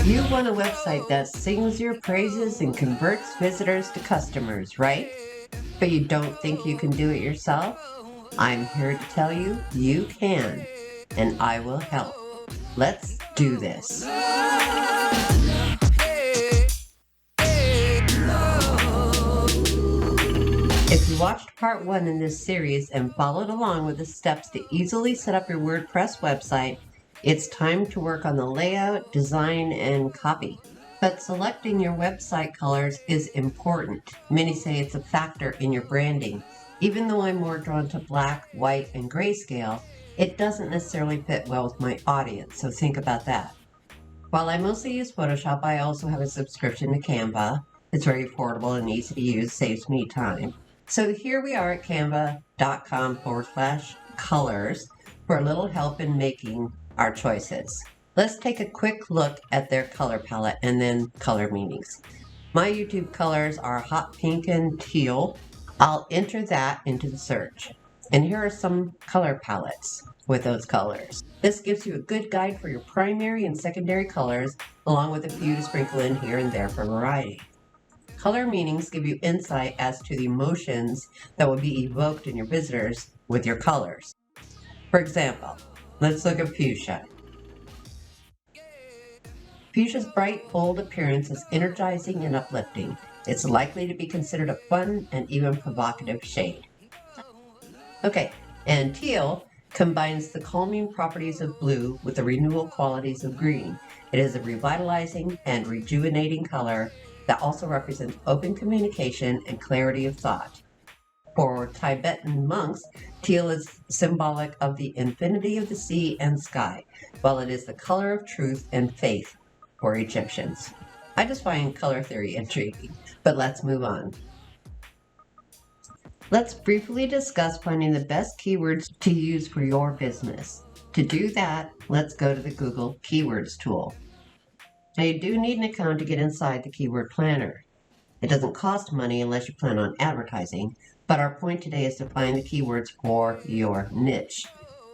You want a website that sings your praises and converts visitors to customers, right? But you don't think you can do it yourself? I'm here to tell you you can, and I will help. Let's do this. If you watched part 1 in this series and followed along with the steps to easily set up your WordPress website, it's time to work on the layout, design, and copy. But selecting your website colors is important. Many say it's a factor in your branding. Even though I'm more drawn to black, white, and grayscale, it doesn't necessarily fit well with my audience, so think about that. While I mostly use Photoshop, I also have a subscription to Canva. It's very affordable and easy to use, saves me time. So here we are at canva.com/colors for a little help in making our choices. Let's take a quick look at their color palette and then color meanings. My YouTube colors are hot pink and teal. I'll enter that into the search. And here are some color palettes with those colors. This gives you a good guide for your primary and secondary colors, along with a few to sprinkle in here and there for variety. Color meanings give you insight as to the emotions that will be evoked in your visitors with your colors. For example, let's look at fuchsia. Fuchsia's bright, bold appearance is energizing and uplifting. It's likely to be considered a fun and even provocative shade. Okay, and teal combines the calming properties of blue with the renewal qualities of green. It is a revitalizing and rejuvenating color that also represents open communication and clarity of thought. For Tibetan monks, teal is symbolic of the infinity of the sea and sky, while it is the color of truth and faith for Egyptians. I just find color theory intriguing, but let's move on. Let's briefly discuss finding the best keywords to use for your business. To do that, let's go to the Google Keywords tool. Now you do need an account to get inside the keyword planner. It doesn't cost money unless you plan on advertising, but our point today is to find the keywords for your niche.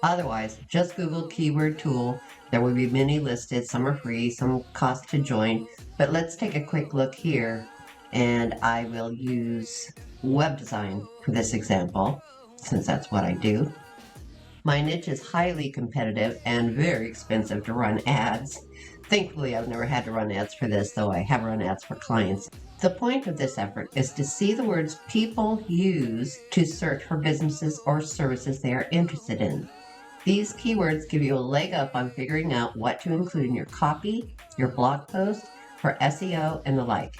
Otherwise, just Google keyword tool. There will be many listed. Some are free, some cost to join, but let's take a quick look here, and I will use web design for this example, since that's what I do. My niche is highly competitive and very expensive to run ads. Thankfully, I've never had to run ads for this, though I have run ads for clients. The point of this effort is to see the words people use to search for businesses or services they are interested in. These keywords give you a leg up on figuring out what to include in your copy, your blog post, for SEO, and the like.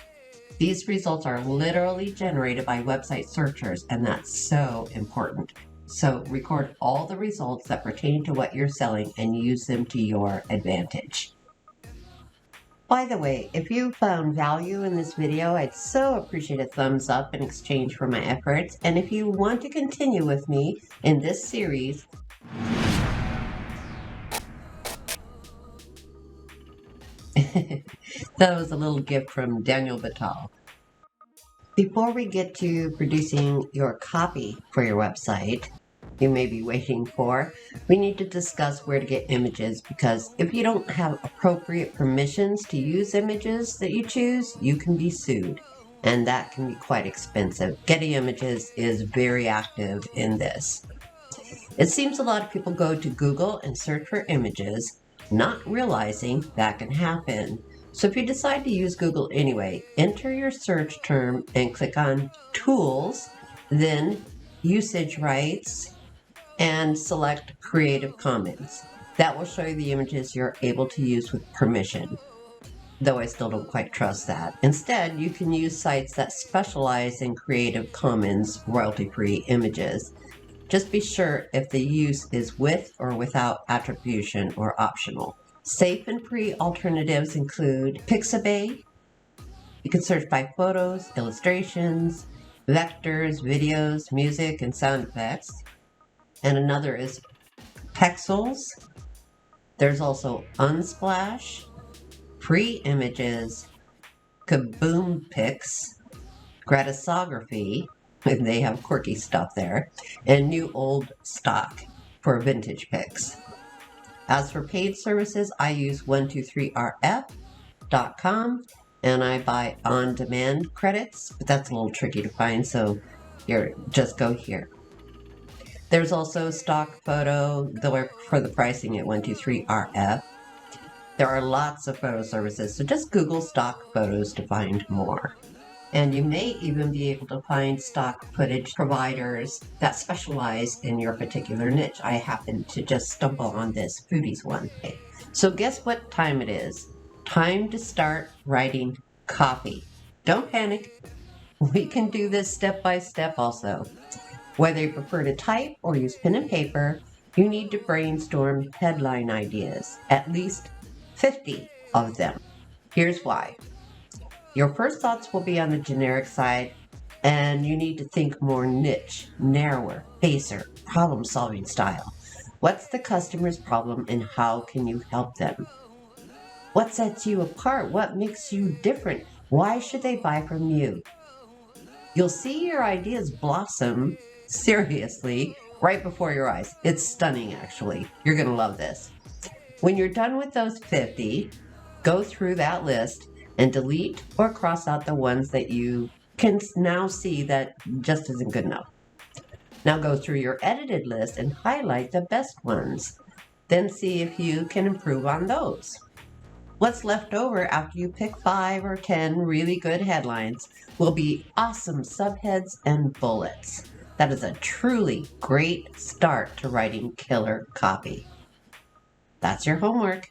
These results are literally generated by website searchers, and that's so important. So record all the results that pertain to what you're selling and use them to your advantage. By the way, if you found value in this video, I'd so appreciate a thumbs up in exchange for my efforts. And if you want to continue with me in this series, that was a little gift from Daniel Batal. Before we get to producing your copy for your website, you may be waiting for, we need to discuss where to get images, because if you don't have appropriate permissions to use images that you choose, you can be sued, and that can be quite expensive. Getty Images is very active in this. It seems a lot of people go to Google and search for images, not realizing that can happen. So if you decide to use Google anyway, enter your search term and click on Tools, then Usage Rights, and select Creative Commons. That will show you the images you're able to use with permission, though I still don't quite trust that. Instead, you can use sites that specialize in Creative Commons royalty-free images. Just be sure if the use is with or without attribution or optional. Safe and free alternatives include Pixabay. You can search by photos, illustrations, vectors, videos, music, and sound effects. And another is Pexels. There's also Unsplash, Free Images, Kaboom Pix, Gratisography, and they have quirky stuff there, and New Old Stock for vintage pics. As for paid services, I use 123RF, wordpress.com, and I buy on-demand credits, but that's a little tricky to find, so here, just go here. There's also stock photo, though for the pricing at 123RF. There are lots of photo services, so just Google stock photos to find more. And you may even be able to find stock footage providers that specialize in your particular niche. I happened to just stumble on this foodies one day. So guess what time it is? Time to start writing copy. Don't panic. We can do this step by step also. Whether you prefer to type or use pen and paper, you need to brainstorm headline ideas, at least 50 of them. Here's why. Your first thoughts will be on the generic side, and you need to think more niche, narrower, pacer, problem-solving style. What's the customer's problem and how can you help them? What sets you apart? What makes you different? Why should they buy from you? You'll see your ideas blossom, seriously, right before your eyes. It's stunning, actually. You're going to love this. When you're done with those 50, go through that list and delete or cross out the ones that you can now see that just isn't good enough. Now go through your edited list and highlight the best ones. Then see if you can improve on those. What's left over after you pick 5 or 10 really good headlines will be awesome subheads and bullets. That is a truly great start to writing killer copy. That's your homework.